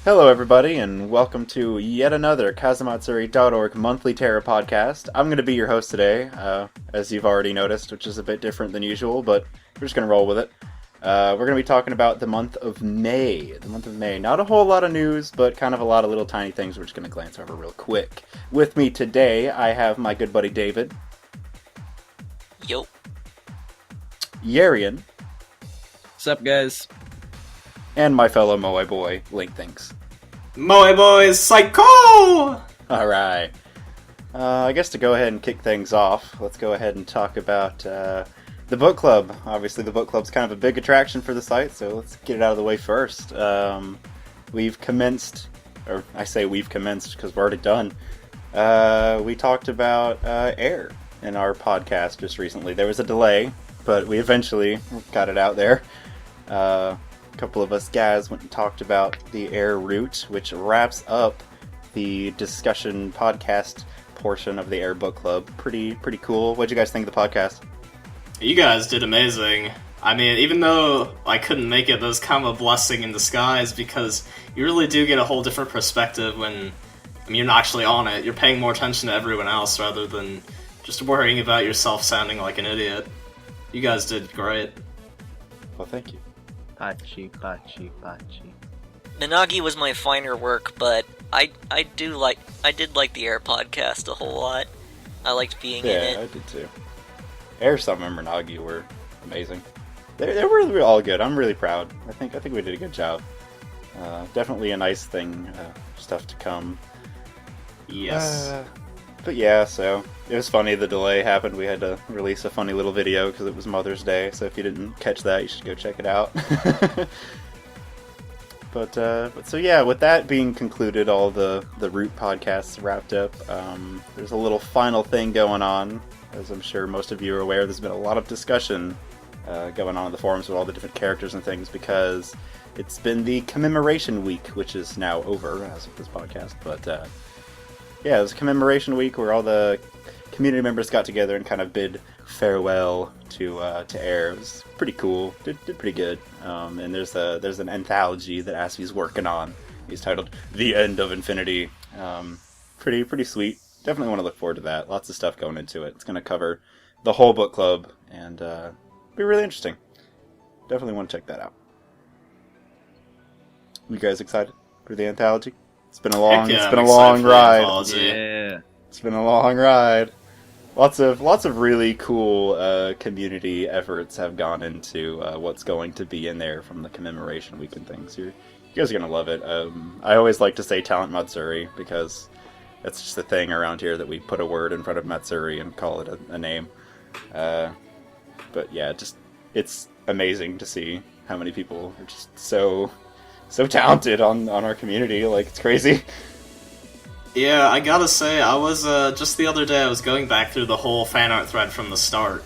Hello, everybody, and welcome to yet another Kazamatsuri.org monthly Terra podcast. I'm going to be your host today, as you've already noticed, which is a bit different than usual, but we're just going to roll with it. We're going to be talking about the month of May. The month of May. Not a whole lot of news, but kind of a lot of little tiny things we're just going to glance over real quick. With me today, I have my good buddy David. Yo. Yarian. What's up, guys? And my fellow Moai boy, Link Thinks. Moai boys, psycho! Alright. I guess to go ahead and kick things off, let's go ahead and talk about the book club. Obviously, the book club's kind of a big attraction for the site, so let's get it out of the way first. We've commenced, or I say we've commenced because we're already done. We talked about Air in our podcast just recently. There was a delay, but we eventually got it out there. A couple of us guys went and talked about the Air route, which wraps up the discussion podcast portion of the Air book club. Pretty cool. What'd you guys think of the podcast? You guys did amazing. I mean, even though I couldn't make it, that was kind of a blessing in disguise, because you really do get a whole different perspective when you're not actually on it. You're paying more attention to everyone else rather than just worrying about yourself sounding like an idiot. You guys did great. Well, thank you. Pachi. Nanagi was my finer work, but I did like the Air podcast a whole lot. I liked being in it. Yeah, I did too. Air, Summon, and Nagi were amazing. They were all good. I'm really proud. I think we did a good job. Definitely a nice thing. Stuff to come. Yes. But yeah, so it was funny. The delay happened. We had to release a funny little video because it was Mother's Day. So if you didn't catch that, you should go check it out. But so yeah, with that being concluded, all the Root podcasts wrapped up. There's a little final thing going on. As I'm sure most of you are aware, there's been a lot of discussion going on in the forums with all the different characters and things, because it's been the commemoration week, which is now over as of this podcast. But yeah, it was a commemoration week where all the community members got together and kind of bid farewell to Air. It was pretty cool. Did pretty good. And there's an anthology that Aspie's working on. He's titled "The End of Infinity." Pretty sweet. Definitely want to look forward to that. Lots of stuff going into it. It's going to cover the whole book club and be really interesting. Definitely want to check that out. You guys excited for the anthology? It's been a long ride. Yeah. It's been a long ride. Lots of really cool community efforts have gone into what's going to be in there from the commemoration week and things. You guys are gonna love it. I always like to say Talent Matsuri because that's just a thing around here that we put a word in front of Matsuri and call it a name. But yeah, it's amazing to see how many people are just so talented on our community. Like, it's crazy. Yeah, I gotta say, I was, just the other day, I was going back through the whole fan art thread from the start,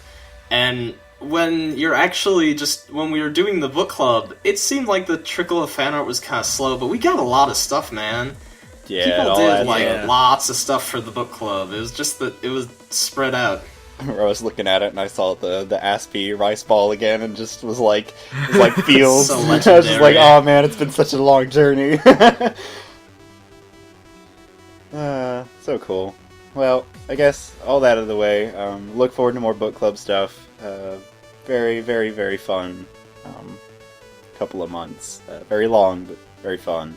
and when we were doing the book club, it seemed like the trickle of fan art was kind of slow, but we got a lot of stuff, man. Yeah, People did, lots of stuff for the book club. It was just that it was spread out. I was looking at it and I saw the Aspie rice ball again and just was like feels. So I was just like, oh man, it's been such a long journey. So cool. Well, I guess all that out of the way. Look forward to more book club stuff. Very, very, very fun. Couple of months. Very long, but very fun.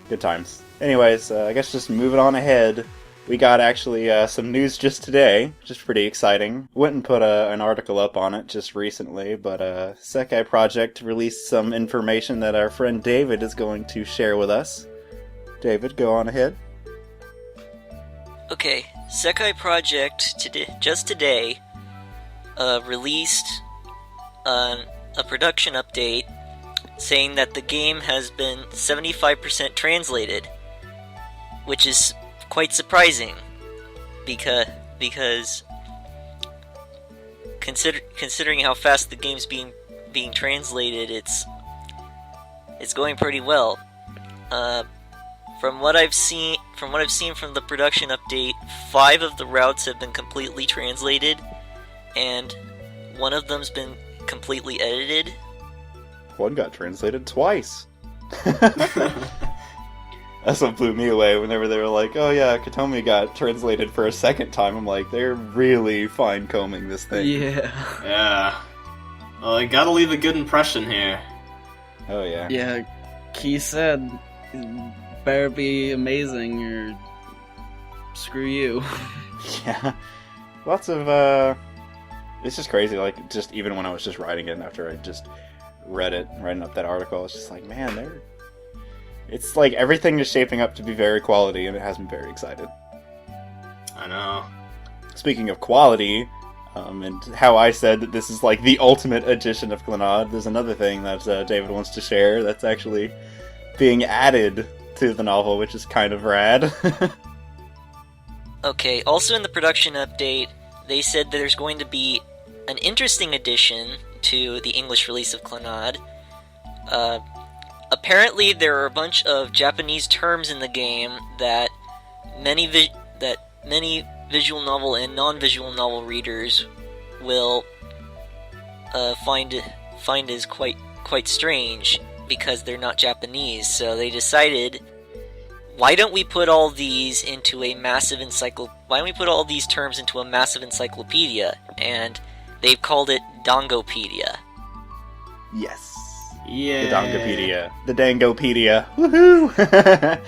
Good times. Anyways, I guess just moving on ahead. We got actually some news just today, just pretty exciting. Went and put an article up on it just recently, but Sekai Project released some information that our friend David is going to share with us. David, go on ahead. Okay, Sekai Project just today released a production update saying that the game has been 75% translated, which is quite surprising because considering how fast the game's being translated, it's going pretty well. From what I've seen from the production update, 5 of the routes have been completely translated, and one of them's been completely edited. One got translated twice. That's what blew me away whenever they were like, oh yeah, Katomi got translated for a second time. I'm like, they're really fine combing this thing. Yeah. Yeah. Well, I gotta leave a good impression here. Oh yeah. Yeah, Key said, better be amazing or screw you. Yeah. Lots of, it's just crazy, like, just even when I was just writing it after I just read it, writing up that article, it's just like, man, it's like everything is shaping up to be very quality, and it has me very excited. I know. Speaking of quality, and how I said that this is like the ultimate edition of Clannad, there's another thing that David wants to share that's actually being added to the novel, which is kind of rad. Okay, also in the production update, they said that there's going to be an interesting addition to the English release of Clannad. Apparently, there are a bunch of Japanese terms in the game that many visual novel and non-visual novel readers will find as quite strange because they're not Japanese. So they decided, why don't we put all these into a massive Why don't we put all these terms into a massive encyclopedia? And they've called it Dongopedia. Yes. Yeah. The Dongopedia. The Dangopedia. Woohoo!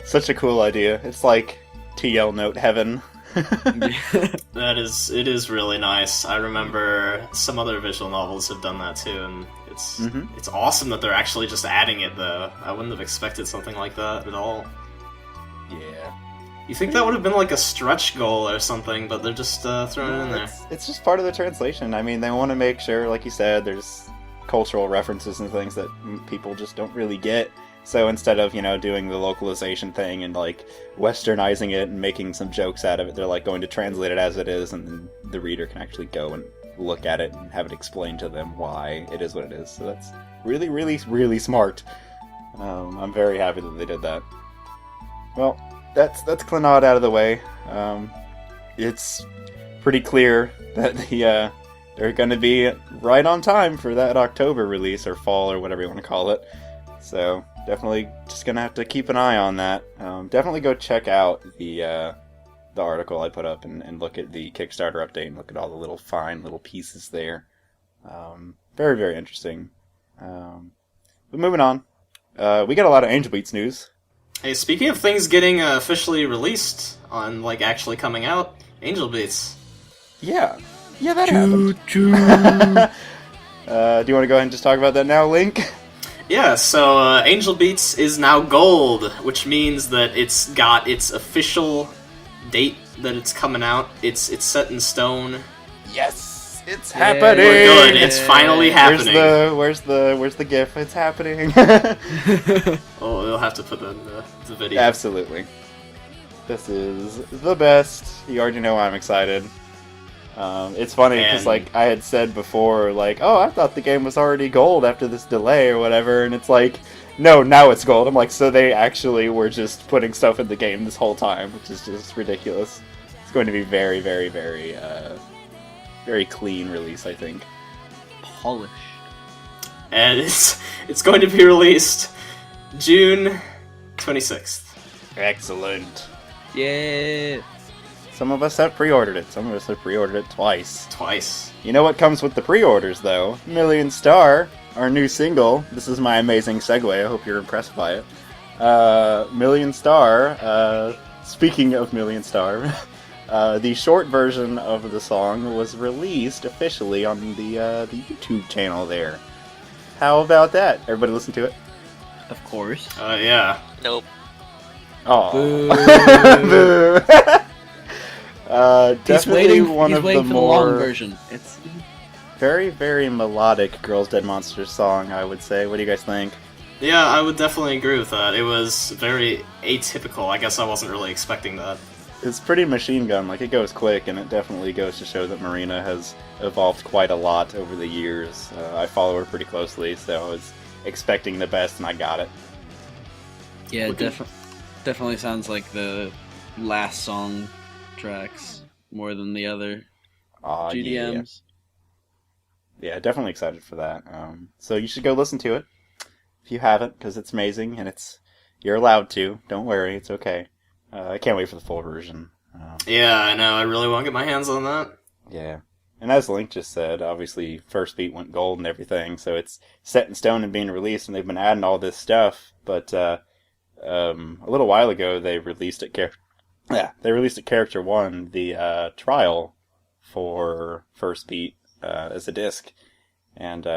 Such a cool idea. It's like TL Note heaven. It is really nice. I remember some other visual novels have done that too, and it's awesome that they're actually just adding it though. I wouldn't have expected something like that at all. Yeah. You think that would have been like a stretch goal or something, but they're just throwing it in there. It's just part of the translation. I mean, they want to make sure, like you said, there's cultural references and things that people just don't really get. So instead of, doing the localization thing and, like, westernizing it and making some jokes out of it, they're, like, going to translate it as it is, and then the reader can actually go and look at it and have it explained to them why it is what it is. So that's really, really, really smart. I'm very happy that they did that. Well, that's Clannad out of the way. It's pretty clear that they're going to be right on time for that October release, or fall, or whatever you want to call it. So definitely just going to have to keep an eye on that. Definitely go check out the article I put up and look at the Kickstarter update and look at all the little fine little pieces there. Very, very interesting. But moving on, we got a lot of Angel Beats news. Hey, speaking of things getting officially released on, like, actually coming out, Angel Beats. Yeah, that happened. Do you want to go ahead and just talk about that now, Link? Yeah, so Angel Beats is now gold, which means that it's got its official date that it's coming out. It's set in stone. Yes, it's happening. We're good. It's finally happening. Where's the GIF? It's happening. Oh, we'll have to put that in the video. Absolutely. This is the best. You already know I'm excited. It's funny because, like, I had said before, like, oh, I thought the game was already gold after this delay or whatever, and it's like, no, now it's gold. I'm like, so they actually were just putting stuff in the game this whole time, which is just ridiculous. It's going to be very, very, very, very clean release, I think. Polished. And it's going to be released June 26th. Excellent. Yeah. Some of us have pre-ordered it. Some of us have pre-ordered it twice. Twice. You know what comes with the pre-orders, though? Million Star, our new single. This is my amazing segue. I hope you're impressed by it. Million Star, speaking of Million Star, the short version of the song was released officially on the YouTube channel there. How about that? Everybody listen to it? Of course. Yeah. Nope. Oh. Boo. Definitely one of the for more the long version. It's very, very melodic Girls Dead Monsters song, I would say. What do you guys think? Yeah, I would definitely agree with that. It was very atypical. I guess I wasn't really expecting that. It's pretty machine gun, like it goes quick, and it definitely goes to show that Marina has evolved quite a lot over the years. I follow her pretty closely, so I was expecting the best, and I got it. yeah, definitely sounds like the last song tracks more than the other GDMs. Yeah, definitely excited for that. So you should go listen to it. If if you haven't, because it's amazing, and you're allowed to. Don't worry, it's okay. I can't wait for the full version. Yeah, I know. I really want to get my hands on that. Yeah. And as Link just said, obviously First Beat went gold and everything, so it's set in stone and being released, and they've been adding all this stuff. But a little while ago, they released at Character 1, the trial for First Beat as a disc. And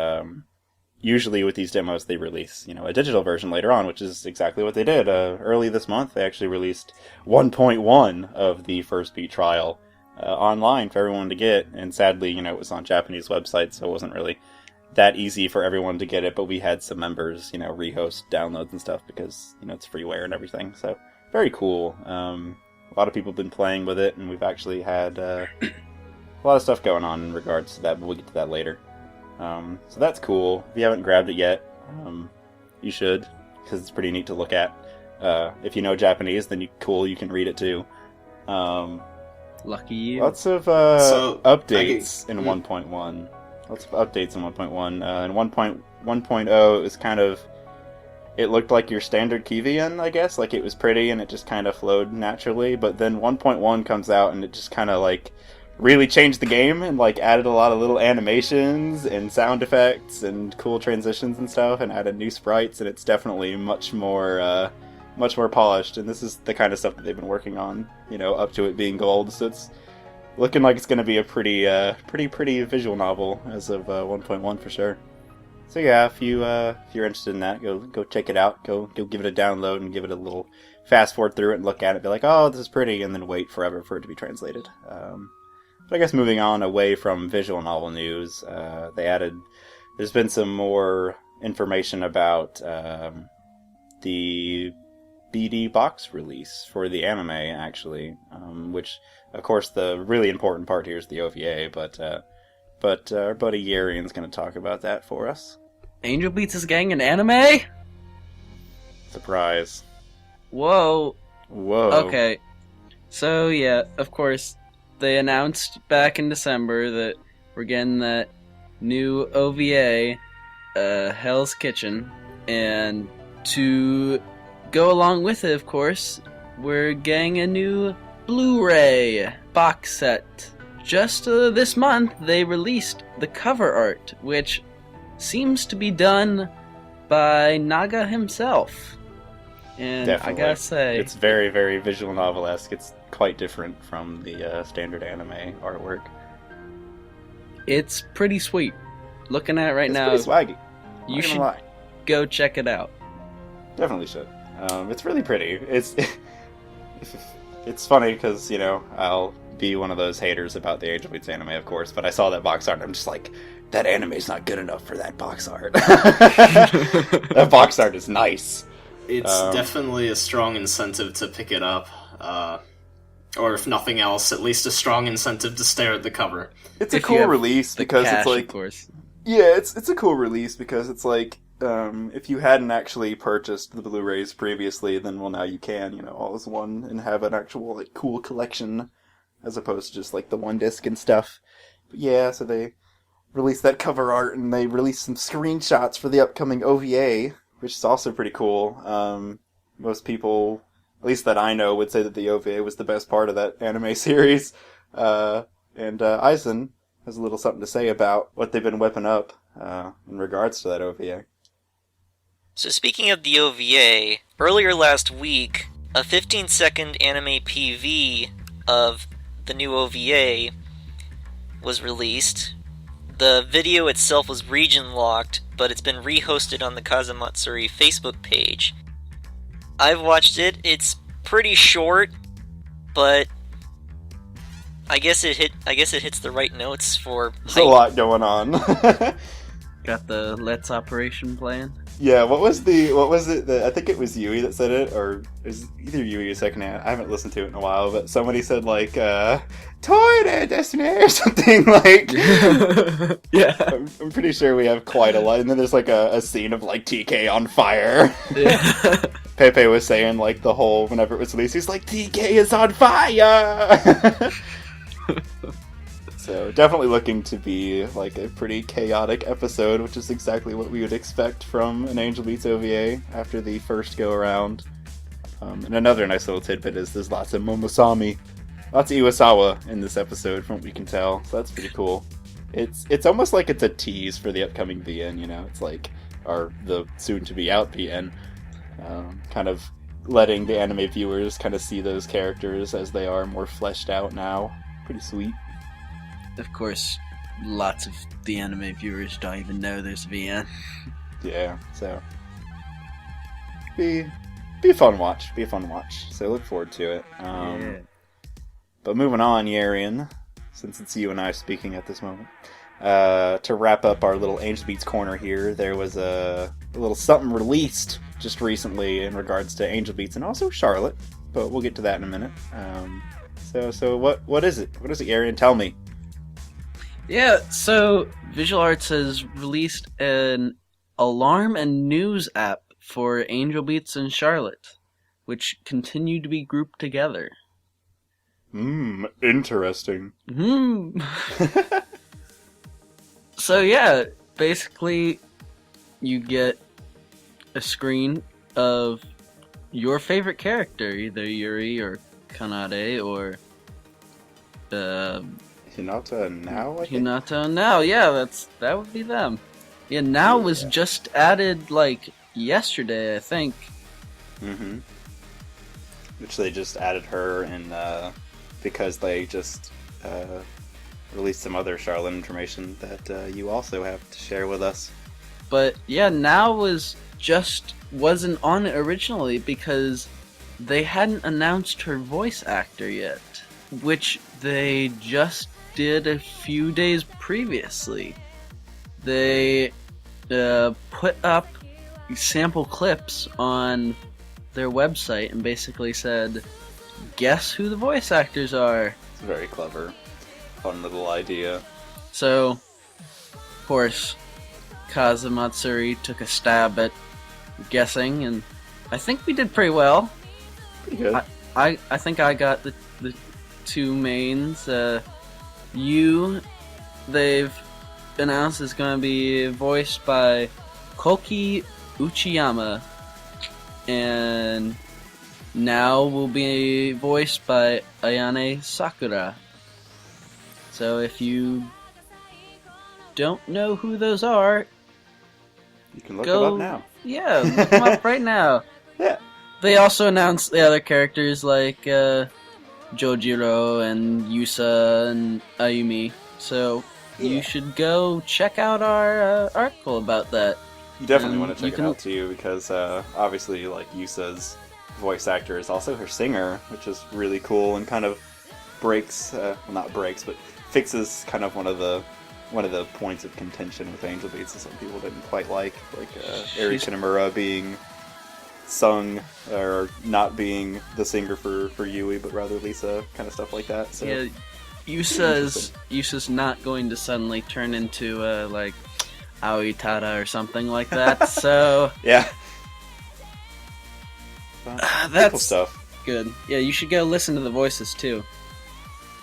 usually with these demos, they release a digital version later on, which is exactly what they did. Early this month, they actually released 1.1 of the First Beat trial online for everyone to get, and sadly, it was on Japanese websites, so it wasn't really that easy for everyone to get it, but we had some members, rehost downloads and stuff because, it's freeware and everything, so very cool. A lot of people have been playing with it, and we've actually had a lot of stuff going on in regards to that, but we'll get to that later. So that's cool. If you haven't grabbed it yet, you should, because it's pretty neat to look at. If you know Japanese, then you can read it too. Lucky you. Lots of updates in 1.1. Lots of updates in 1.1. In 1.1.0, is kind of... It looked like your standard Kivian, I guess. Like, it was pretty, and it just kind of flowed naturally. But then 1.1 comes out, and it just kind of, really changed the game, and, added a lot of little animations, and sound effects, and cool transitions and stuff, and added new sprites, and it's definitely much more polished, and this is the kind of stuff that they've been working on, up to it being gold, so it's looking like it's going to be a pretty visual novel as of 1.1 for sure. So yeah, if you're interested in that, go check it out, go give it a download and give it a little fast forward through it and look at it, be like, oh, this is pretty, and then wait forever for it to be translated. But I guess moving on away from visual novel news, there's been some more information about the BD box release for the anime, actually, which, of course, the really important part here is the OVA, but our buddy Yarian's going to talk about that for us. Angel beats his gang in anime? Surprise. Whoa. Okay. So, yeah, of course, they announced back in December that we're getting that new OVA, Hell's Kitchen, and to go along with it, of course, we're getting a new Blu-ray box set. Just this month, they released the cover art, which seems to be done by Naga himself. And Definitely. I gotta say, it's very, very visual novel-esque. It's quite different from the standard anime artwork. it's pretty sweet. Looking at it right It's now, pretty swaggy. you should go check it out. Definitely should. It's really pretty. It's funny because, I'll be one of those haters about the Angel Beats anime, of course, but I saw that box art and I'm just like, that anime's not good enough for that box art. That box art is nice. It's definitely a strong incentive to pick it up. Or if nothing else, at least a strong incentive to stare at the cover. It's a cool release because cash, it's like... of course. Yeah, it's a cool release because it's like, if you hadn't actually purchased the Blu-rays previously, then, well, now you can, all as one, and have an actual, cool collection, as opposed to just, the one disc and stuff. But yeah, so they released that cover art, and they released some screenshots for the upcoming OVA, which is also pretty cool. Most people, at least that I know, would say that the OVA was the best part of that anime series. And Eisen has a little something to say about what they've been whipping up in regards to that OVA. So speaking of the OVA, earlier last week, a 15-second anime PV of the new OVA was released. The video itself was region-locked, but it's been rehosted on the Kazamatsuri Facebook page. I've watched it. It's pretty short, but I guess it hits the right notes for There's a lot going on. Got the Let's Operation playing. Yeah, what was it? I think it was Yui that said it, or it was either Yui or Second Hand. I haven't listened to it in a while, but somebody said Toilet Destiny or something Yeah. I'm pretty sure we have quite a lot, and then there's a scene of TK on fire. Yeah. Pepe was saying the whole whenever it was released, he's like, TK is on fire. So definitely looking to be like a pretty chaotic episode, which is exactly what we would expect from an Angel Beats OVA after the first go around. And another nice little tidbit is there's lots of Momosami, lots of Iwasawa in this episode, from what we can tell. So that's pretty cool. It's almost like it's a tease for the upcoming VN. You know, it's like the soon to be out VN, kind of letting the anime viewers kind of see those characters as they are more fleshed out now. Pretty sweet. Of course, lots of the anime viewers don't even know there's a VN. Yeah, so be a fun watch. So look forward to it. Yeah. But moving on, Yarian, since it's you and I speaking at this moment, to wrap up our little Angel Beats corner here, there was a little something released just recently in regards to Angel Beats and also Charlotte, but we'll get to that in a minute. So what is it? What is it, Yarian? Tell me. Yeah, so Visual Arts has released an alarm and news app for Angel Beats and Charlotte, which continue to be grouped together. Interesting. So yeah, basically you get a screen of your favorite character, either Yuri or Kanade or Hinata now, I think? Hinata now. Yeah, that would be them. Yeah, now was just added like yesterday, I think. Mm-hmm. Which they just added her in because they just released some other Charlotte information that you also have to share with us. But yeah, now wasn't on it originally because they hadn't announced her voice actor yet, which they just did a few days previously. They put up sample clips on their website and basically said, guess who the voice actors are? It's very clever. Fun little idea. So, of course, Kazumatsuri took a stab at guessing, and I think we did pretty well. Pretty good. I think I got the two mains. They've announced is going to be voiced by Koki Uchiyama, and now will be voiced by Ayane Sakura. So if you don't know who those are, you can look them up now. Yeah, look them up right now. Yeah. They also announced the other characters like Jojiro and Yusa and Ayumi. So you should go check out our article about that. You definitely want to check it out too, because obviously, like, Yusa's voice actor is also her singer, which is really cool and kind of breaks, well, not breaks, but fixes kind of one of the points of contention with Angel Beats that some people didn't quite like Eri Kinemura being sung or not being the singer for Yui, but rather Lisa, kind of stuff like that. So yeah, Yusa's not going to suddenly turn into like Aoi Tada or something like that. So yeah, that's cool stuff. Good. Yeah, you should go listen to the voices too.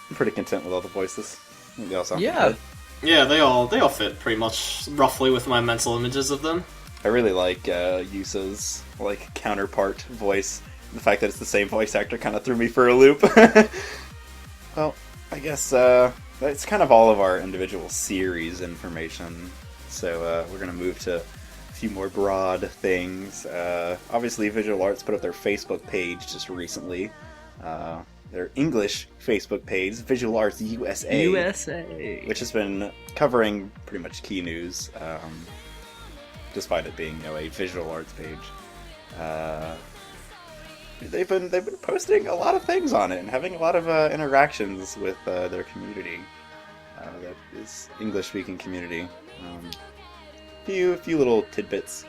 I'm pretty content with all the voices. I think they all sound Yeah. good. Yeah, they all fit pretty much roughly with my mental images of them. I really like Yusa's like counterpart voice. The fact that it's the same voice actor kind of threw me for a loop. Well, I guess that's kind of all of our individual series information. So we're gonna move to a few more broad things. Obviously, Visual Arts put up their Facebook page just recently. Their English Facebook page, Visual Arts USA, which has been covering pretty much key news, despite it being a Visual Arts page. They've been posting a lot of things on it and having a lot of interactions with their community. That is English-speaking community. Few little tidbits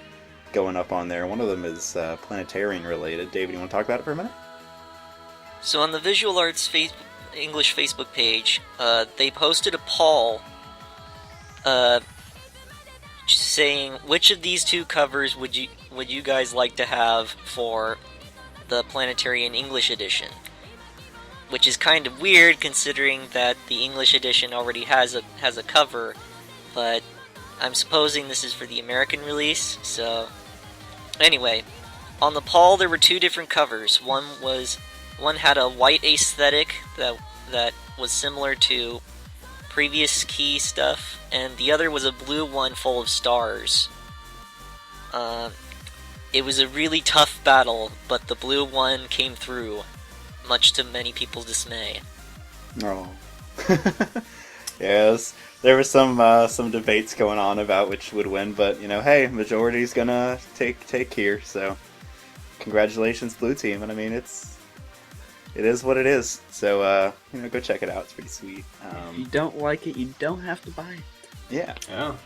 going up on there. One of them is planetarian related. David, you want to talk about it for a minute? So on the Visual Arts English Facebook page, they posted a poll saying which of these two covers would you guys like to have for the Planetarian English edition. which is kind of weird considering that the English edition already has a cover, but I'm supposing this is for the American release, so... Anyway, on the Paul there were two different covers. One had a white aesthetic that was similar to previous key stuff, and the other was a blue one full of stars. It was a really tough battle, but the blue one came through, much to many people's dismay. Oh. Yes, there was some debates going on about which would win, but hey, majority's gonna take here. So, congratulations, blue team. And I mean, it is what it is. So go check it out. It's pretty sweet. If you don't like it, you don't have to buy it. Yeah,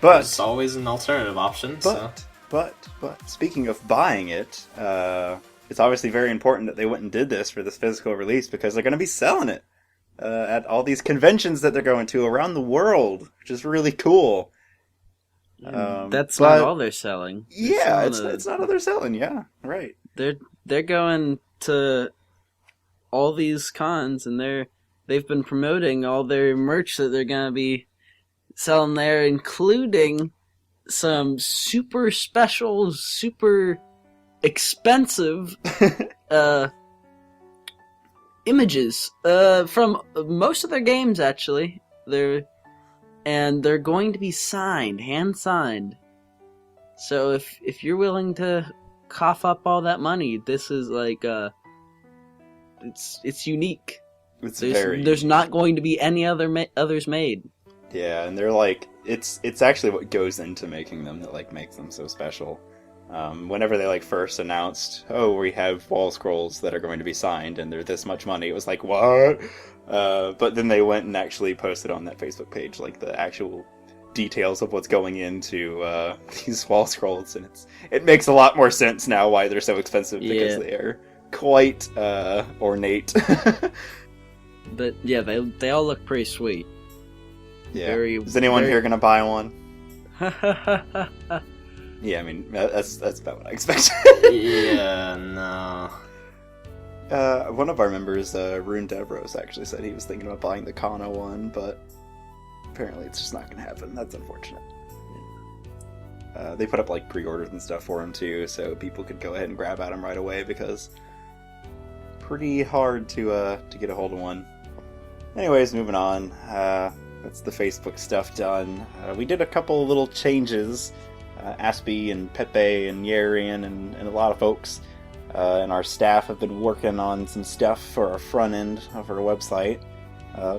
but there's always an alternative option. But speaking of buying it, it's obviously very important that they went and did this for this physical release because they're going to be selling it at all these conventions that they're going to around the world, which is really cool. That's not all they're selling. Yeah, it's not all they're selling. Yeah, right. They're going to all these cons, and they've been promoting all their merch that they're going to be selling there, including some super special, super expensive images from most of their games, actually. They're going to be signed, hand signed. So if you're willing to cough up all that money, this is like it's unique. There's not going to be any others made. Yeah, and they're like it's actually what goes into making them that makes them so special. Whenever they first announced, we have wall scrolls that are going to be signed and they're this much money, it was like, what? But then they went and actually posted on that Facebook page the actual details of what's going into these wall scrolls, and it makes a lot more sense now why they're so expensive, because they are quite ornate. But yeah, they all look pretty sweet. Yeah. Is anyone here gonna buy one? Yeah, I mean that's about what I expect. Yeah, no. One of our members, Rune Devros, actually said he was thinking about buying the Kano one, but apparently it's just not gonna happen. That's unfortunate. They put up pre-orders and stuff for him too, so people could go ahead and grab at him right away because pretty hard to get a hold of one. Anyways, moving on. That's the Facebook stuff done. We did a couple of little changes. Aspie and Pepe and Yarian and a lot of folks and our staff have been working on some stuff for our front end of our website.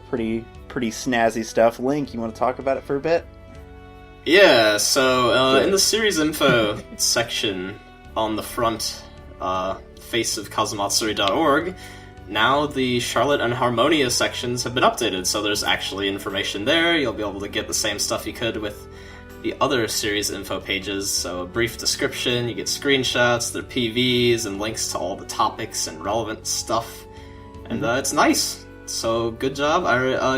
Pretty snazzy stuff. Link, you want to talk about it for a bit? Yeah, so in the series info section on the front face of Kazumatsuri.org, now the Charlotte and Harmonia sections have been updated, so there's actually information there. You'll be able to get the same stuff you could with the other series info pages, so a brief description, you get screenshots, their PVs, and links to all the topics and relevant stuff, and it's nice. So, good job.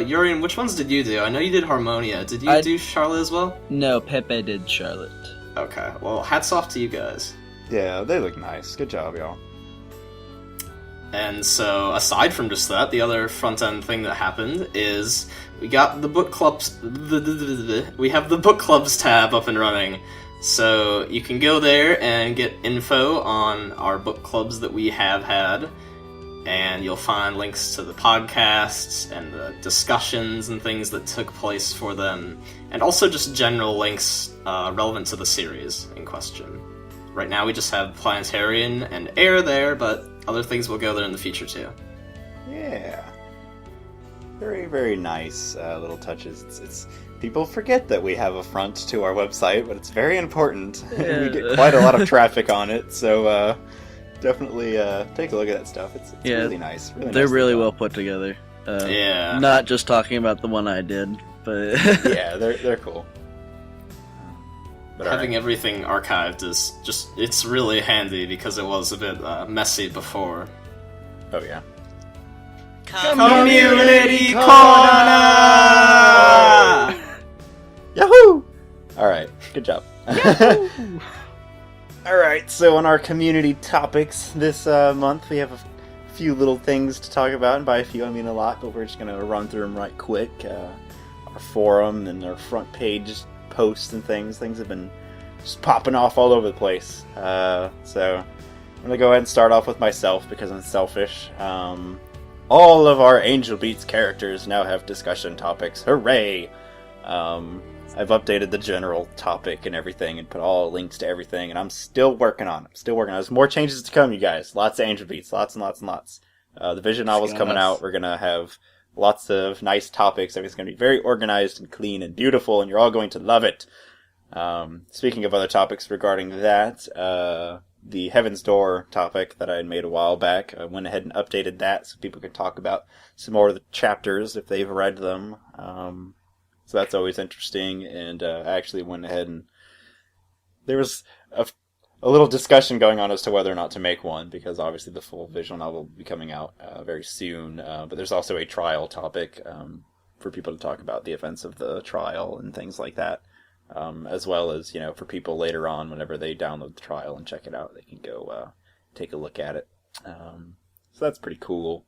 Urian, which ones did you do? I know you did Harmonia. Did you do Charlotte as well? No, Pepe did Charlotte. Okay, well, hats off to you guys. Yeah, they look nice. Good job, y'all. And so, aside from just that, the other front-end thing that happened is we got the book clubs. We have the book clubs tab up and running, so you can go there and get info on our book clubs that we have had, and you'll find links to the podcasts and the discussions and things that took place for them, and also just general links relevant to the series in question. Right now, we just have Planetarian and Air there, but other things will go there in the future too. Yeah. Very, very nice little touches. It's people forget that we have a front to our website, but it's very important. Yeah. We get quite a lot of traffic on it, so definitely take a look at that stuff. It's really nice. They're really well put together. Yeah. Not just talking about the one I did, but yeah, they're cool. But having everything archived is it's really handy because it was a bit messy before. Oh yeah. Community Corner! Yahoo! Alright, good job. Alright, so on our community topics this month, we have a few little things to talk about, and by a few I mean a lot, but we're just going to run through them right quick. Our forum and our front page posts and things have been just popping off all over the place. So I'm going to go ahead and start off with myself because I'm selfish. All of our Angel Beats characters now have discussion topics. Hooray! I've updated the general topic and everything and put all links to everything, and I'm still working on it. There's more changes to come, you guys. Lots of Angel Beats. Lots and lots and lots. The Vision novel's coming out. We're going to have lots of nice topics. Everything's going to be very organized and clean and beautiful, and you're all going to love it. Speaking of other topics regarding that, the Heaven's Door topic that I had made a while back, I went ahead and updated that so people can talk about some more of the chapters if they've read them. So that's always interesting, and I actually went ahead and there was a little discussion going on as to whether or not to make one, because obviously the full visual novel will be coming out very soon, but there's also a trial topic for people to talk about the events of the trial and things like that, as well as, for people later on, whenever they download the trial and check it out, they can go take a look at it. So that's pretty cool.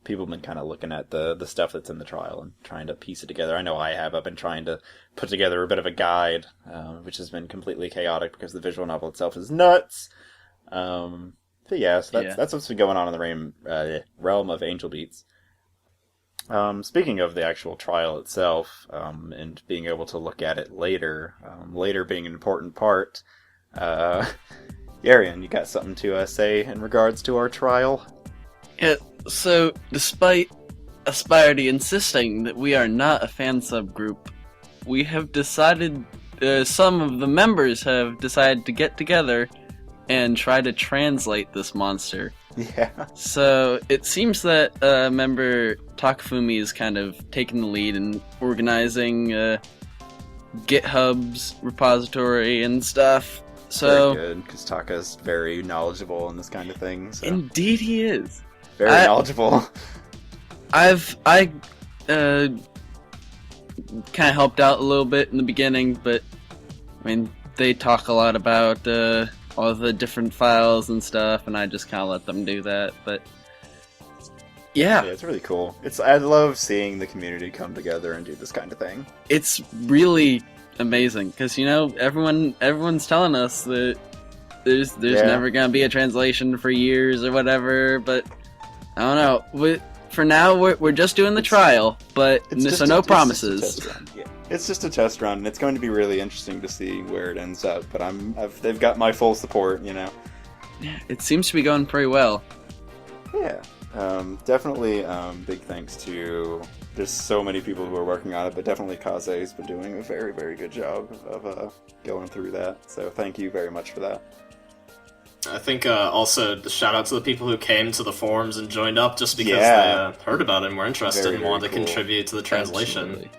People have been kind of looking at the stuff that's in the trial and trying to piece it together. I know I have. I've been trying to put together a bit of a guide, which has been completely chaotic because the visual novel itself is nuts. So that's what's been going on in the realm of Angel Beats. Speaking of the actual trial itself, and being able to look at it later being an important part, Yarian, you got something to say in regards to our trial? Yeah, so despite Aspirity insisting that we are not a fan subgroup, we have decided, some of the members have decided to get together and try to translate this monster. Yeah. So it seems that member Takafumi is kind of taking the lead in organizing GitHub's repository and stuff. So very good, because Taka's very knowledgeable in this kind of thing. So. Indeed he is. Very knowledgeable. I kind of helped out a little bit in the beginning, but I mean they talk a lot about all the different files and stuff, and I just kind of let them do that. But yeah, it's really cool. I love seeing the community come together and do this kind of thing. It's really amazing because everyone's telling us that there's never gonna be a translation for years or whatever, but I don't know. For now, we're just doing the trial, but so no promises. It's just a test run, and it's going to be really interesting to see where it ends up. But they've got my full support, Yeah, it seems to be going pretty well. Yeah, definitely. Big thanks to there's so many people who are working on it, but definitely Kaze's been doing a very, very good job of going through that. So thank you very much for that. I think also the shout out to the people who came to the forums and joined up just because they heard about it and were interested and wanted to contribute to the translation. Absolutely.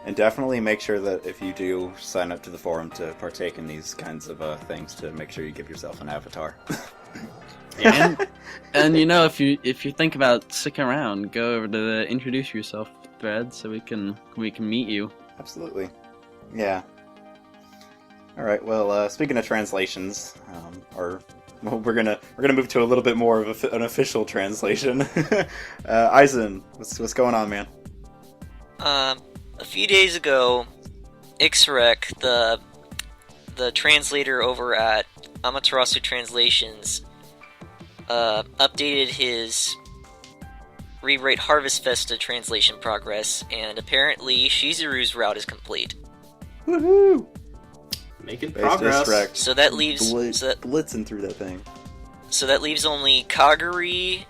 And definitely make sure that if you do sign up to the forum to partake in these kinds of things, to make sure you give yourself an avatar. Yeah. and if you think about sticking around, go over to the introduce yourself thread so we can meet you. Absolutely. Yeah. All right. Well, speaking of translations, we're gonna move to a little bit more of an official translation. Aizen, what's going on, man? A few days ago, Ixrek, the translator over at Amaterasu Translations, updated his Rewrite Harvest Festa translation progress, and apparently Shizuru's route is complete. Woohoo! Making progress. So that leaves blitzing through that thing. So that leaves only Kaguri,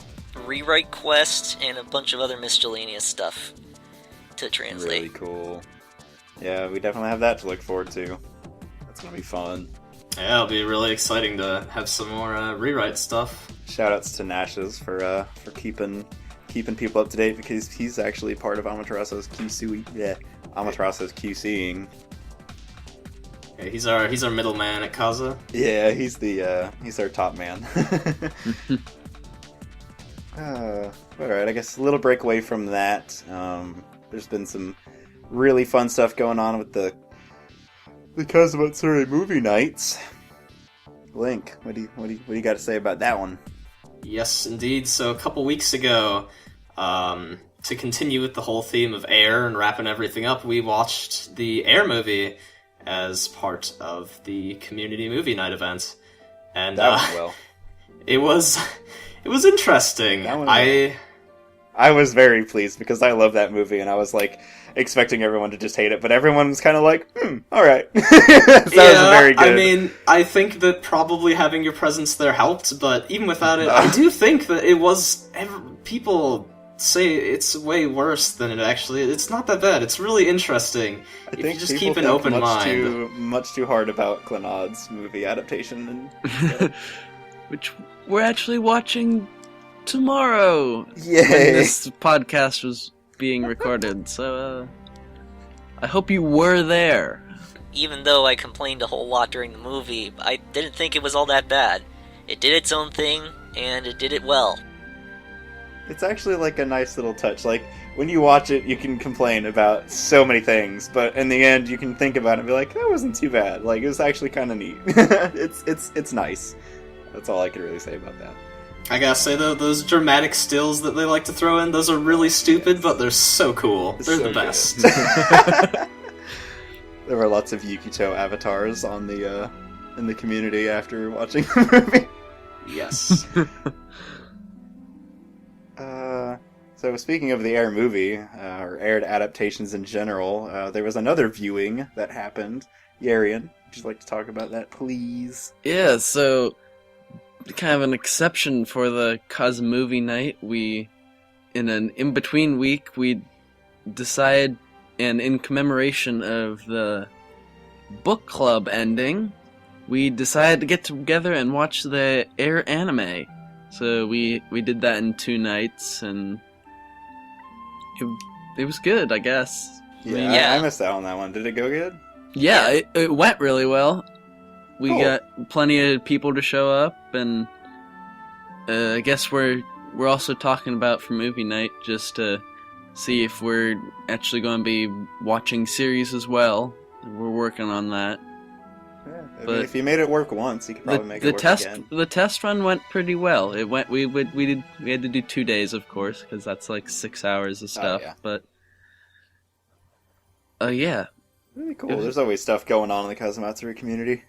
Rewrite Quest, and a bunch of other miscellaneous stuff to translate. Really cool. Yeah, we definitely have that to look forward to. That's gonna be fun. Yeah, it'll be really exciting to have some more rewrite stuff. Shoutouts to Nashes for keeping people up to date, because he's actually part of Amaterasu's Amaterasu's QCing. Yeah, he's our middleman at Kaza. Yeah, he's our top man. Alright, I guess a little break away from that. There's been some really fun stuff going on with the Kazumatsuri movie nights. Link, what do you got to say about that one? Yes, indeed. So a couple weeks ago, to continue with the whole theme of Air and wrapping everything up, we watched the Air movie as part of the community movie night event, and That went well. it was interesting. That went well. I was very pleased because I love that movie, and I was like expecting everyone to just hate it, but everyone was kind of like, all right. So that was very good. I mean, I think that probably having your presence there helped, but even without it, I do think that it was. People say it's way worse than it actually is. It's not that bad. It's really interesting. I if think you just people keep an think open mind. much too hard about Clannad's movie adaptation, and Which we're actually watching tomorrow. Yay. When this podcast was being recorded, so I hope you were there. Even though I complained a whole lot during the movie, I didn't think it was all that bad. It did its own thing, and it did it well. It's actually like a nice little touch. Like, when you watch it, you can complain about so many things, but in the end, you can think about it and be like, that wasn't too bad. Like, it was actually kind of neat. It's nice. That's all I can really say about that. I gotta say though, those dramatic stills that they like to throw in, those are really stupid, but they're so cool. They're so the best. There were lots of Yukito avatars on the in the community after watching the movie. Yes. So speaking of the Air movie, or aired adaptations in general, there was another viewing that happened. Yarian, would you like to talk about that, please? Yeah, so kind of an exception for the Cos movie night, we, in an in-between week, we decided, and in commemoration of the book club ending, we decided to get together and watch the Air anime. So we did that in 2 nights, and it was good, I guess. Yeah. I missed out on that one. Did it go good? Yeah, it went really well. We Cool. got plenty of people to show up, and I guess we're also talking about for movie night just to see if we're actually going to be watching series as well. We're working on that. Yeah. I But mean, if you made it work once, you could probably make it work again. The test run went pretty well. It went. We had to do 2 days, of course, because that's like 6 hours of stuff. Yeah. But yeah. Really cool. There's always stuff going on in the Kazumatsuri community.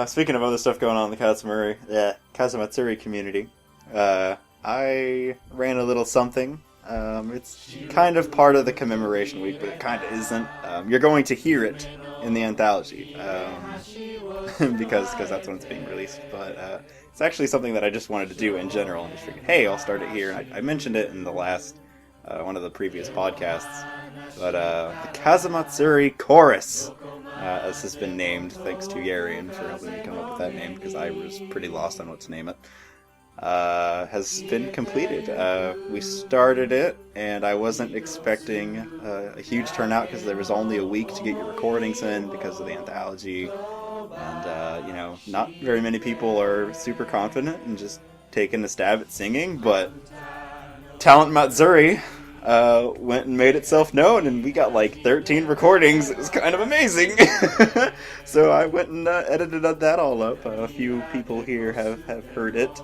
Speaking of other stuff going on in the Kazumatsuri community, I ran a little something. It's kind of part of the commemoration week, but it kind of isn't. You're going to hear it in the anthology, because that's when it's being released. But it's actually something that I just wanted to do in general, and just figured, hey, I'll start it here. And I mentioned it in the last one of the previous podcasts. But the Kazumatsuri Chorus, as has been named, thanks to Yarian for helping me come up with that name, because I was pretty lost on what to name it, has been completed. We started it, and I wasn't expecting a huge turnout, because there was only a week to get your recordings in because of the anthology, and, not very many people are super confident and just taking a stab at singing, but Talent Matsuri went and made itself known, and we got like 13 recordings. It was kind of amazing. So I went and edited that all up. A few people here have heard it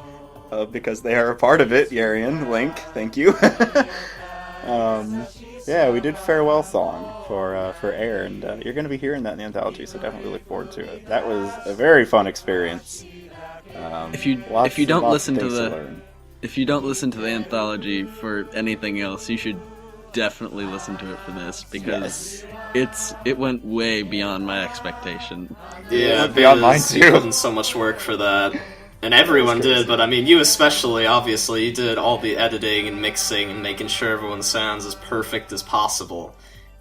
because they are a part of it. Yarian, Link, thank you. Yeah, we did Farewell Song for Air, and you're going to be hearing that in the anthology, so definitely look forward to it. That was a very fun experience. If you don't listen to the anthology for anything else, you should definitely listen to it for this, because it went way beyond my expectation. Yeah, beyond mine too. You put in so much work for that. And everyone did, but I mean, you especially, obviously, you did all the editing and mixing and making sure everyone sounds as perfect as possible.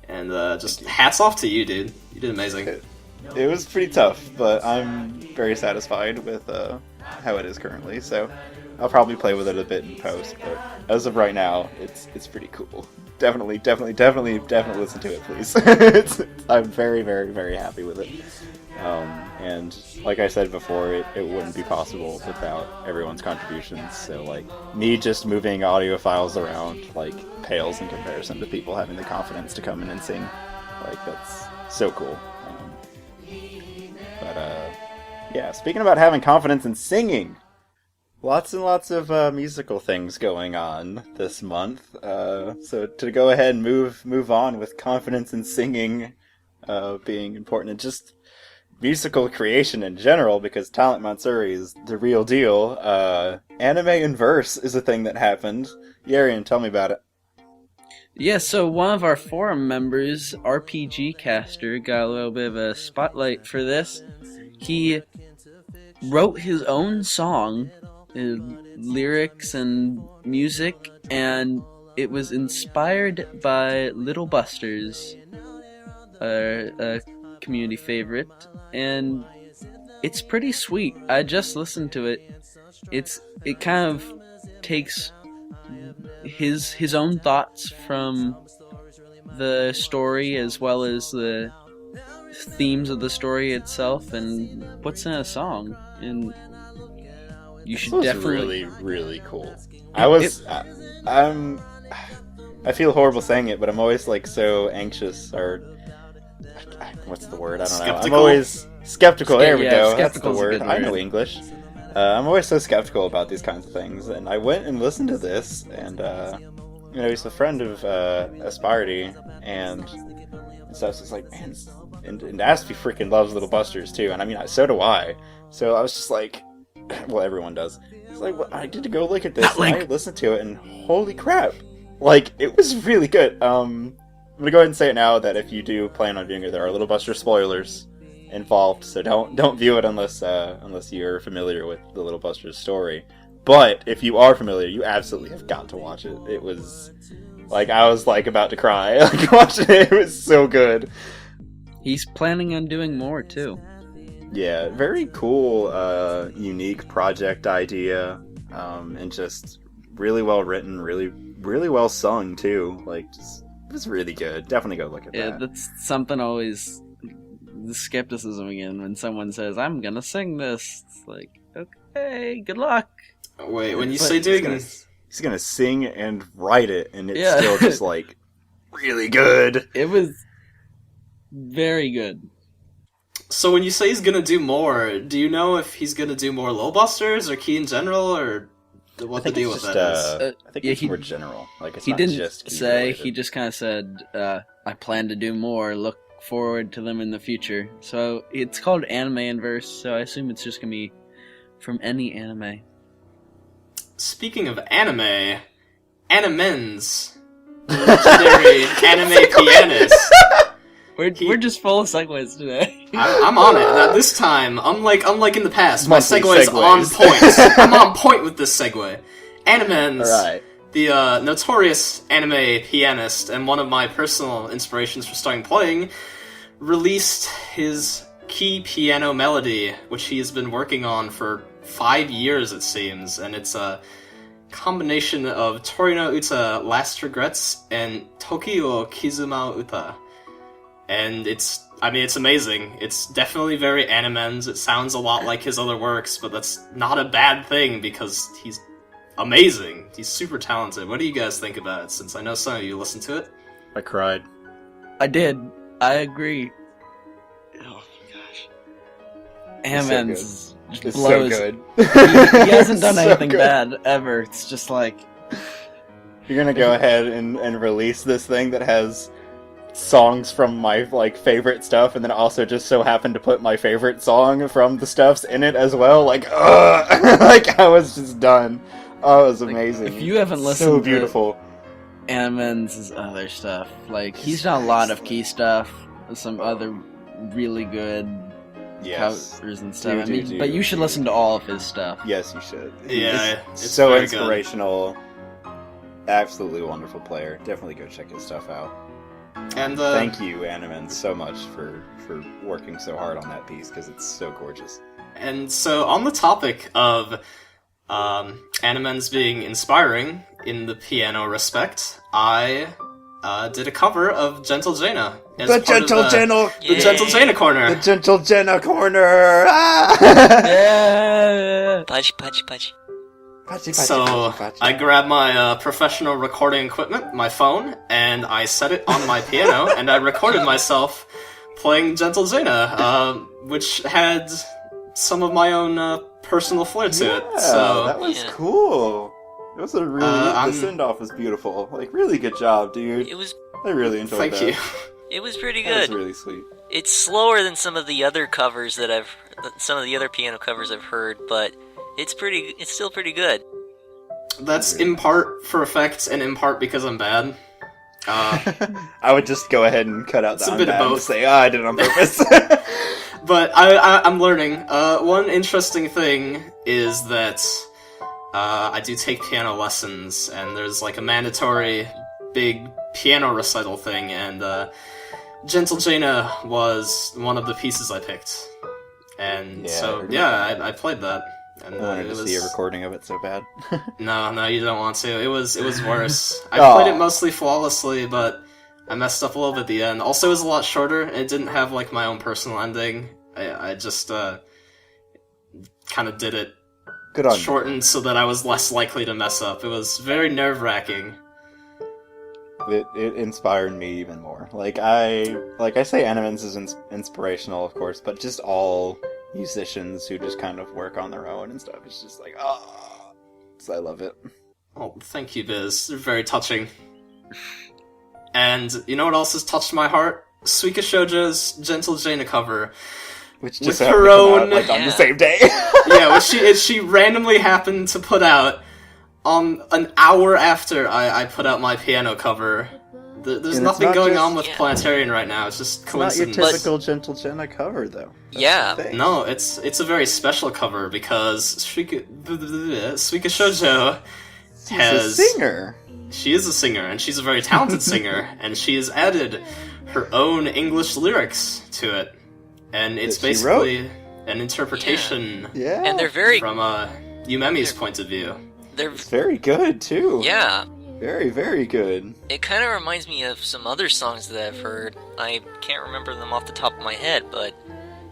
And just hats off to you, dude. You did amazing. It was pretty tough, but I'm very satisfied with how it is currently, so I'll probably play with it a bit in post, but as of right now, it's pretty cool. Definitely listen to it, please. I'm very, very, very happy with it. And like I said before, it wouldn't be possible without everyone's contributions. So like me just moving audio files around like pales in comparison to people having the confidence to come in and sing. Like that's so cool. Yeah, speaking about having confidence in singing, Lots and lots of musical things going on this month. So to go ahead and move on with confidence in singing being important, and just musical creation in general, because Talent Matsuri is the real deal. Anime in verse is a thing that happened. Yarian, tell me about it. Yeah, so one of our forum members, RPG Caster, got a little bit of a spotlight for this. He wrote his own song, lyrics and music, and it was inspired by Little Busters, a community favorite, and it's pretty sweet. I just listened to it. It kind of takes his own thoughts from the story as well as the themes of the story itself and puts in a song, and you should definitely really cool. I feel horrible saying it, but I'm always like so anxious, or what's the word? I don't know. Skeptical? I'm always skeptical. There we go. That's the skeptical's a word. good I know word. English. I'm always so skeptical about these kinds of things, and I went and listened to this, and he's a friend of Aspirity, and so I was just like, man, and Aspie freaking loves Little Busters too, and I mean, so do I. So I was just like, well, everyone does. It's like, well, I need to go look at this, and I listened to it, and holy crap, like, it was really good. I'm gonna go ahead and say it now that if you do plan on viewing it, there are Little Buster spoilers involved, so don't view it unless you're familiar with the Little Busters story. But if you are familiar, you absolutely have got to watch it. It was like, I was like about to cry like watching it. It was so good. He's planning on doing more too. Yeah, very cool, unique project idea, and just really well written, really well sung too. Like, just, it was really good. Definitely go look at Yeah, that. that's something always. The skepticism again when someone says, "I'm gonna sing this." It's like, okay, good luck. Wait, when you But say doing... He's gonna sing and write it, and it's Yeah. still just like really good. It was very good. So when you say he's gonna do more, do you know if he's gonna do more Little Busters or Key in general, or what the deal with that is? I think yeah, it's he- more general. Like, it's He not didn't just key say. related. He just kind of said, "I plan to do more. Look forward to them in the future." So it's called Anime in Verse. So I assume it's just gonna be from any anime. Speaking of anime, Animens, legendary anime pianist. We're just full of segues today. I'm on it. Now, this time, unlike in the past, my Monthly segue is on segues. point. I'm on point with this segue. Animens, Alright. the notorious anime pianist and one of my personal inspirations for starting playing, released his key piano melody, which he has been working on for 5 years, it seems, and it's a combination of Torino Uta Last Regrets and Tokyo Kizuma Uta. And it's amazing. It's definitely very Animens. It sounds a lot like his other works, but that's not a bad thing because he's amazing. He's super talented. What do you guys think about it, since I know some of you listen to it? I cried. I did. I agree. Oh my gosh. Amens It's blows. so good. He hasn't done So anything good. bad ever. It's just like, You're gonna go ahead and release this thing that has songs from my like favorite stuff, and then also just so happened to put my favorite song from the stuffs in it as well. Like, like I was just done. Oh, it was amazing. if you haven't listened so to- beautiful. Animens' other stuff. Like, he's done a lot of key stuff, some other really good Yes, covers and stuff. Do. But you should listen to all of his stuff. yes, you should. Yeah, It's it's so very good. inspirational. Absolutely wonderful player. Definitely go check his stuff out. And Thank you, Animan, so much for working so hard on that piece, because it's so gorgeous. And so, on the topic of Animens being inspiring in the piano respect, I did a cover of Gentle Jaina. As The part of Gentle Jenna! The Gentle Jaina Corner! The Gentle Jenna corner! Ah! Yeah. Pudge, pudge, pudge. So, I grabbed my professional recording equipment, my phone, and I set it on my piano, and I recorded myself playing Gentle Jaina, which had some of my own personal flair to it. Yeah, So that was Yeah. cool. It was a really the I'm- send-off was beautiful. Like, really good job, dude. It was I really enjoyed thank that. you. it was pretty That was good. really sweet. It's slower than some of the other covers that some of the other piano covers I've heard, but it's still pretty good. That's in part for effect and in part because I'm bad. I would just go ahead and cut out It's the a bit of unbad and both. say, I did it on purpose. But I'm learning. One interesting thing is that I do take piano lessons, and there's like a mandatory big piano recital thing, and Gentle Jaina was one of the pieces I picked. And Yeah, I so, heard yeah, I played that. And I wanted it to was... see a recording of it so bad. No, you don't want to. It was worse. I Aw. played it mostly flawlessly, but I messed up a little bit at the end. Also, it was a lot shorter. It didn't have like my own personal ending. I just kind of did it Good on you. shortened so that I was less likely to mess up. It was very nerve-wracking. It inspired me even more. Like I say, Animens is inspirational, of course, but just all musicians who just kind of work on their own and stuff. It's just like, so I love it. Oh, thank you, Biz. They're very touching. And you know what else has touched my heart? Suika Shoujo's Gentle Jaina cover. Which With just her happened to come out, own- like on the Yeah. same day. Yeah, which she randomly happened to put out on an hour after I put out my piano cover. There's And it's nothing not going just- on with Yeah. Planetarian right now. It's just It's not your coincidence. typical Gentle Jenna cover, though. That's Yeah. the thing. No, it's a very special cover because Suika Shoujo She's has a singer. She is a singer, and she's a very talented singer, and she has added her own English lyrics to it, and it's That she wrote? basically an interpretation Yeah, And they're very from Yumemi's point of view. they're it's very good too. yeah. Very, very good. It kind of reminds me of some other songs that I've heard. I can't remember them off the top of my head, but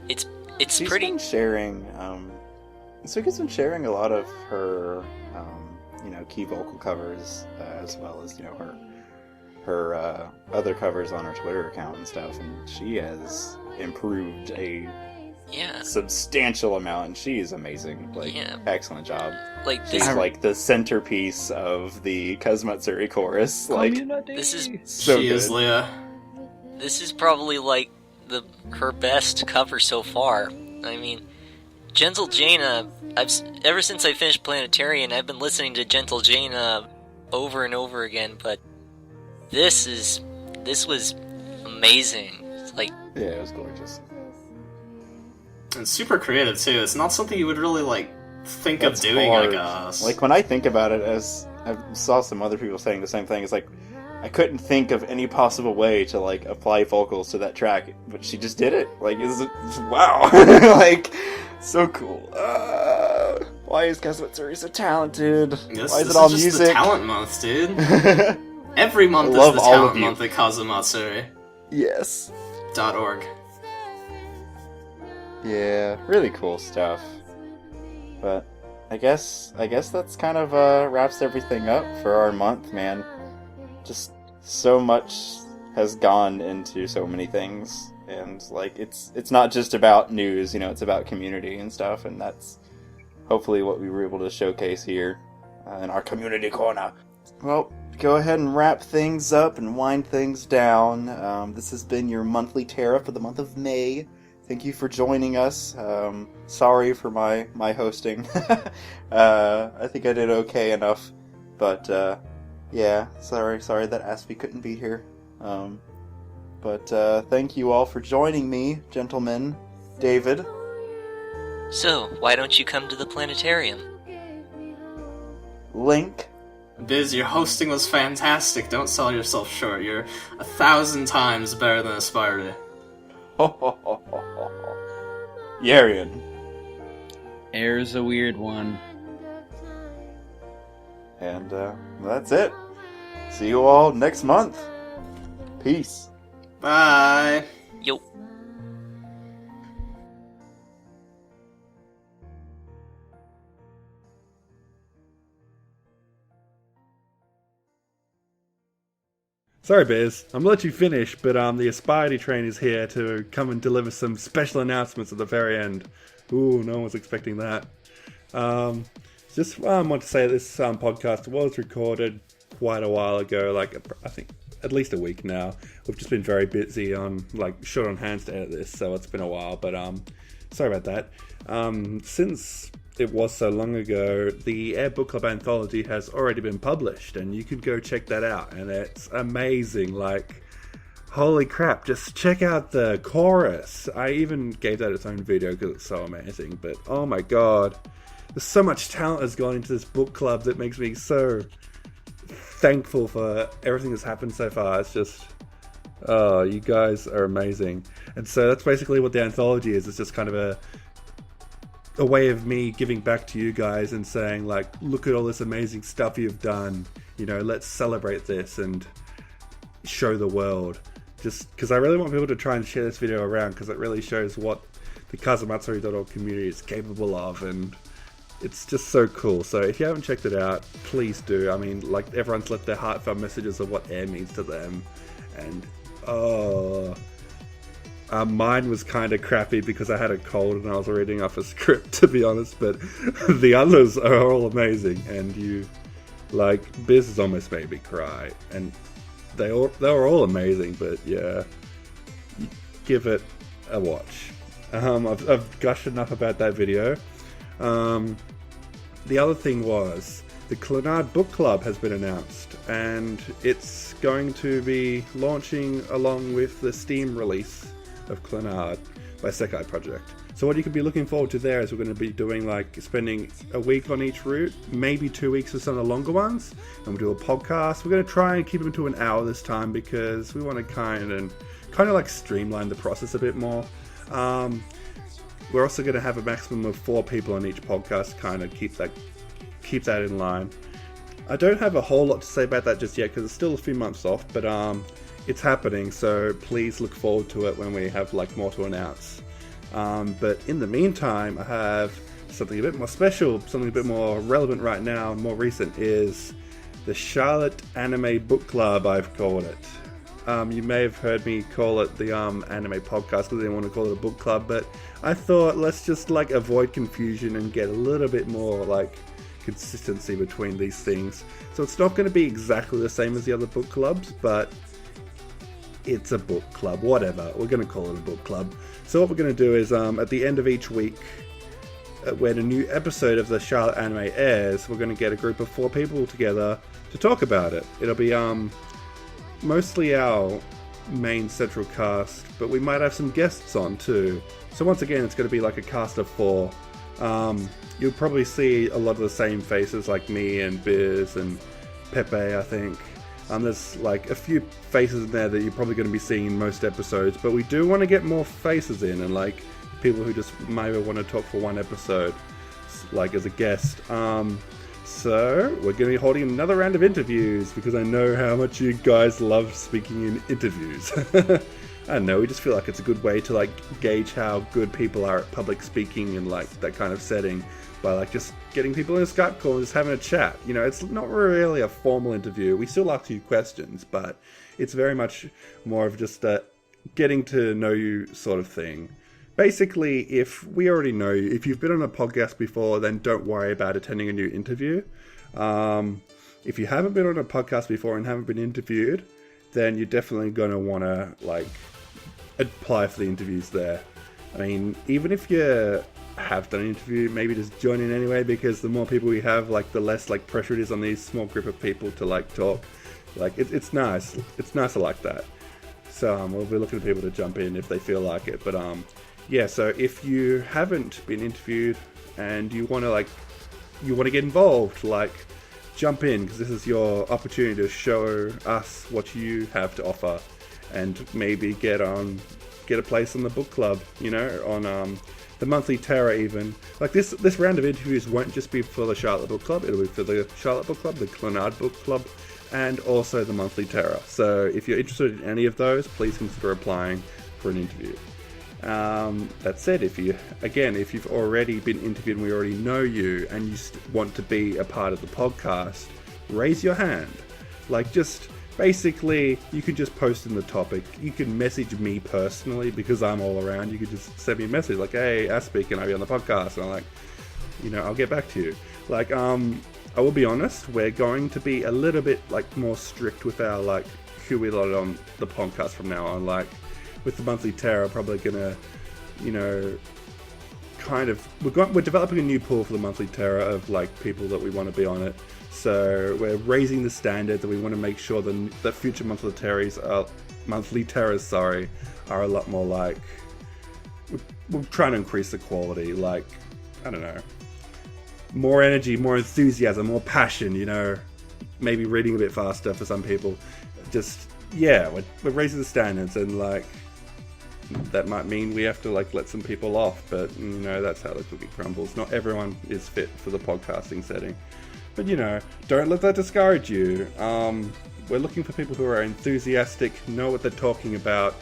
it's She's pretty. been sharing. Suika's been sharing a lot of her, key vocal covers, as well as her other covers on her Twitter account and stuff. And she has improved a Yeah, substantial amount, and she is amazing. Like, Yeah. excellent job. like She's this. like the centerpiece of the Kazumatsuri chorus. Like, This is so she good. is Leah. This is probably like her best cover so far. I mean, Gentle Jaina. Ever since I finished Planetarian, I've been listening to Gentle Jaina over and over again. But this was amazing. It's like Yeah, it was gorgeous. And super creative too. It's not something you would really like think That's of doing, hard. I guess. Like, when I think about it, as I saw some other people saying the same thing, it's like, I couldn't think of any possible way to, like, apply vocals to that track, but she just did it. Like, it's wow. Like, so cool. Why is Kazumatsuri so talented? This, Why is this it all just music? the talent month, dude. Every month I love is the all of talent you. month at Kazumatsuri.org. Yes. Yeah, really cool stuff. But I guess that's kind of wraps everything up for our month, man. Just so much has gone into so many things, and like it's not just about news, it's about community and stuff, and that's hopefully what we were able to showcase here in our community corner. Well, go ahead and wrap things up and wind things down. This has been your monthly Terra for the month of May. Thank you for joining us. Sorry for my hosting. I think I did okay enough, but yeah, sorry that Aspie couldn't be here. But thank you all for joining me, gentlemen. David, so. Why don't you come to the planetarium? Link, Biz, your hosting was fantastic. Don't sell yourself short. You're 1,000 times better than Aspire. Yarian, Air's a weird one. and that's it. See you all next month. Peace. Bye. Yo. Sorry, Biz. I'm gonna let you finish, but the Aspirity train is here to come and deliver some special announcements at the very end. Ooh, no one was expecting that. Just want to say this podcast was recorded quite a while ago, like I think at least a week now. We've just been very busy on short on hands to edit this, so it's been a while. But sorry about that. Since it was so long ago, the Air Book Club anthology has already been published, and you could go check that out, and it's amazing. Like, holy crap, just check out the chorus. I even gave that its own video because it's so amazing, but oh my god, there's so much talent has gone into this book club that makes me so thankful for everything that's happened so far. It's just, oh, you guys are amazing. And so that's basically what the anthology is. It's just kind of a way of me giving back to you guys and saying, like, look at all this amazing stuff you've done. You know, let's celebrate this and show the world. Just because I really want people to try and share this video around, because it really shows what the Kazumatsuri.org community is capable of, and it's just so cool. So if you haven't checked it out, please do. I mean, like, everyone's left their heartfelt messages of what air means to them, and mine was kind of crappy because I had a cold and I was reading off a script, to be honest, but the others are all amazing, and Biz has almost made me cry, and they were all amazing, but yeah, give it a watch. I've gushed enough about that video. The other thing was, the Clannad Book Club has been announced, and it's going to be launching along with the Steam release of Clannad by Sekai Project. So what you could be looking forward to there is we're going to be doing spending a week on each route, maybe 2 weeks for some of the longer ones, and we'll do a podcast. We're going to try and keep them to an hour this time because we want to kind of streamline the process a bit more. We're also going to have a maximum of 4 people on each podcast to kind of keep that in line. I don't have a whole lot to say about that just yet because it's still a few months off, but it's happening, so please look forward to it when we have more to announce. But in the meantime, I have something a bit more special, something a bit more relevant right now, more recent, is the Charlotte Anime Book Club, I've called it. You may have heard me call it the anime podcast because I didn't want to call it a book club, but I thought let's just avoid confusion and get a little bit more consistency between these things. So it's not going to be exactly the same as the other book clubs, but it's a book club, whatever. We're going to call it a book club. So what we're going to do is at the end of each week, when a new episode of the Charlotte Anime airs, we're going to get a group of 4 people together to talk about it. It'll be mostly our main central cast, but we might have some guests on too. So once again, it's going to be a cast of 4. You'll probably see a lot of the same faces like me and Biz and Pepe, I think. There's a few faces in there that you're probably going to be seeing in most episodes, but we do want to get more faces in, and people who just maybe want to talk for one episode, as a guest. So we're going to be holding another round of interviews because I know how much you guys love speaking in interviews. I don't know, we just feel like it's a good way to gauge how good people are at public speaking in that kind of setting by just getting people in a Skype call and just having a chat. You know, it's not really a formal interview. We still ask you questions, but it's very much more of just a getting to know you sort of thing. Basically, if we already know you, if you've been on a podcast before, then don't worry about attending a new interview. If you haven't been on a podcast before and haven't been interviewed, then you're definitely going to want to apply for the interviews there. I mean, even if you have done an interview, maybe just join in anyway, because the more people we have, the less pressure it is on these small group of people to talk. It's nice. It's nicer like that. So we'll be looking for people to jump in if they feel like it. But yeah. So if you haven't been interviewed and you want to get involved, jump in, because this is your opportunity to show us what you have to offer, and maybe get a place on the book club. You know, on the monthly Terra even. This round of interviews won't just be for the Charlotte Book Club, it'll be for the Charlotte Book Club, the Clannad Book Club, and also the monthly Terra. So if you're interested in any of those, please consider applying for an interview. That said, if you've already been interviewed and we already know you and you want to be a part of the podcast, raise your hand. Just basically, you can just post in the topic. You can message me personally because I'm all around. You could just send me a message like, "Hey, Aspie, can I be on the podcast?" And I'm like, I'll get back to you. Like, I will be honest, we're going to be a little bit like more strict with our like who we let on the podcast from now on. Like with the monthly Terra, probably gonna, kind of we're developing a new pool for the monthly Terra of like people that we want to be on it. So we're raising the standards, and we want to make sure that future monthly Terras are a lot more like we're trying to increase the quality. Like, I don't know, more energy, more enthusiasm, more passion, maybe reading a bit faster for some people. Just, yeah, we're raising the standards, and like, that might mean we have to like let some people off, but that's how the cookie crumbles. Not everyone is fit for the podcasting setting. But don't let that discourage you. We're looking for people who are enthusiastic, know what they're talking about,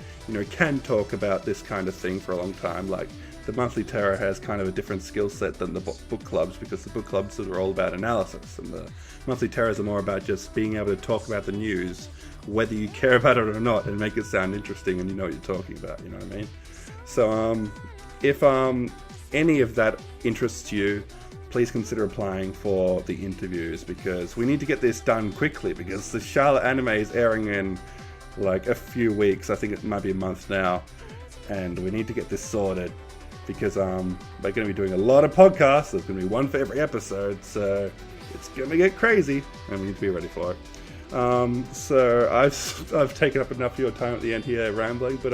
can talk about this kind of thing for a long time. Like, the monthly Terra has kind of a different skill set than the book clubs, because the book clubs are all about analysis, and the monthly Terras are more about just being able to talk about the news, whether you care about it or not, and make it sound interesting and you know what you're talking about, you know what I mean? So if any of that interests you, please consider applying for the interviews, because we need to get this done quickly, because the Charlotte anime is airing in like a few weeks. I think it might be a month now, and we need to get this sorted, because we're going to be doing a lot of podcasts. There's going to be one for every episode, so it's going to get crazy, and we need to be ready for it. So I've taken up enough of your time at the end here rambling, but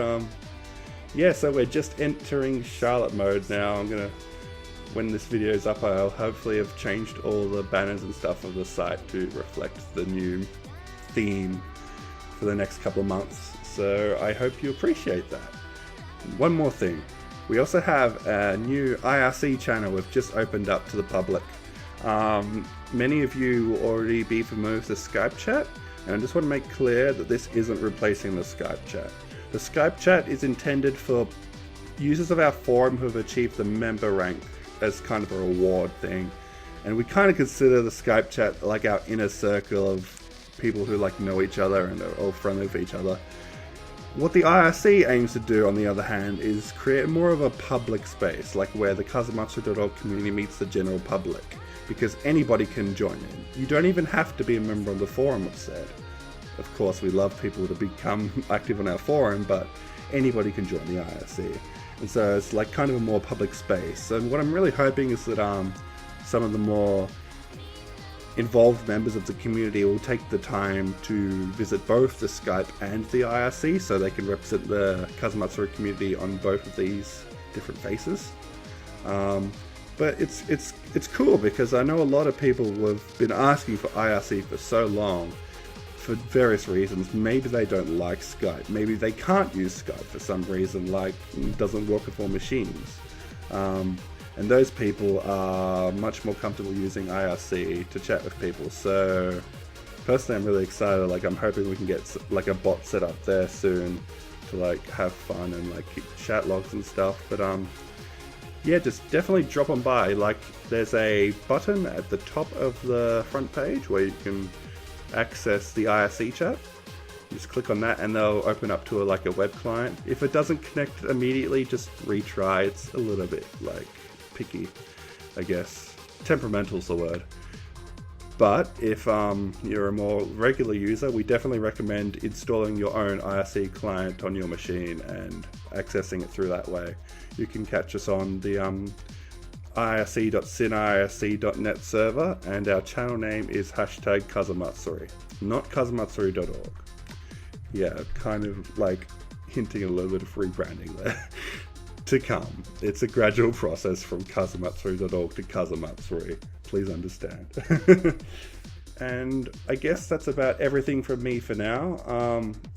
so we're just entering Charlotte mode now. When this video is up, I'll hopefully have changed all the banners and stuff of the site to reflect the new theme for the next couple of months. So I hope you appreciate that. One more thing. We also have a new IRC channel we've just opened up to the public. Many of you will already be familiar with the Skype chat, and I just want to make clear that this isn't replacing the Skype chat. The Skype chat is intended for users of our forum who have achieved the member rank as kind of a reward thing, and we kind of consider the Skype chat like our inner circle of people who like know each other and are all friendly with each other. What the IRC aims to do, on the other hand, is create more of a public space, like where the Kazumatsu.org community meets the general public, because anybody can join in. You don't even have to be a member of the forum, it's said. Of course, we love people to become active on our forum, but anybody can join the IRC. And so it's like kind of a more public space. And what I'm really hoping is that some of the more involved members of the community will take the time to visit both the Skype and the IRC, so they can represent the Kazumatsu community on both of these different faces. But it's cool, because I know a lot of people have been asking for IRC for so long, for various reasons. Maybe they don't like Skype. Maybe they can't use Skype for some reason, like it doesn't work with all machines. And those people are much more comfortable using IRC to chat with people. So personally, I'm really excited. Like, I'm hoping we can get like a bot set up there soon to like have fun and like keep chat logs and stuff. But just definitely drop on by. Like, there's a button at the top of the front page where you can access the IRC chat. You just click on that and they'll open up to a web client. If it doesn't connect immediately, just retry. It's a little bit like picky, I guess. Temperamental's the word. But if you're a more regular user, we definitely recommend installing your own IRC client on your machine and accessing it through that way. You can catch us on the irc.sinirc.net server, and our channel name is #Kazumatsuri, not kazumatsuri.org. Yeah, kind of like hinting a little bit of rebranding there to come. It's a gradual process from kazumatsuri.org to Kazumatsuri. Please understand. And I guess that's about everything from me for now.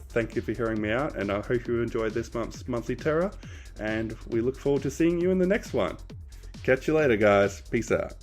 Thank you for hearing me out, and I hope you enjoyed this month's Monthly Terra, and we look forward to seeing you in the next one. Catch you later, guys. Peace out.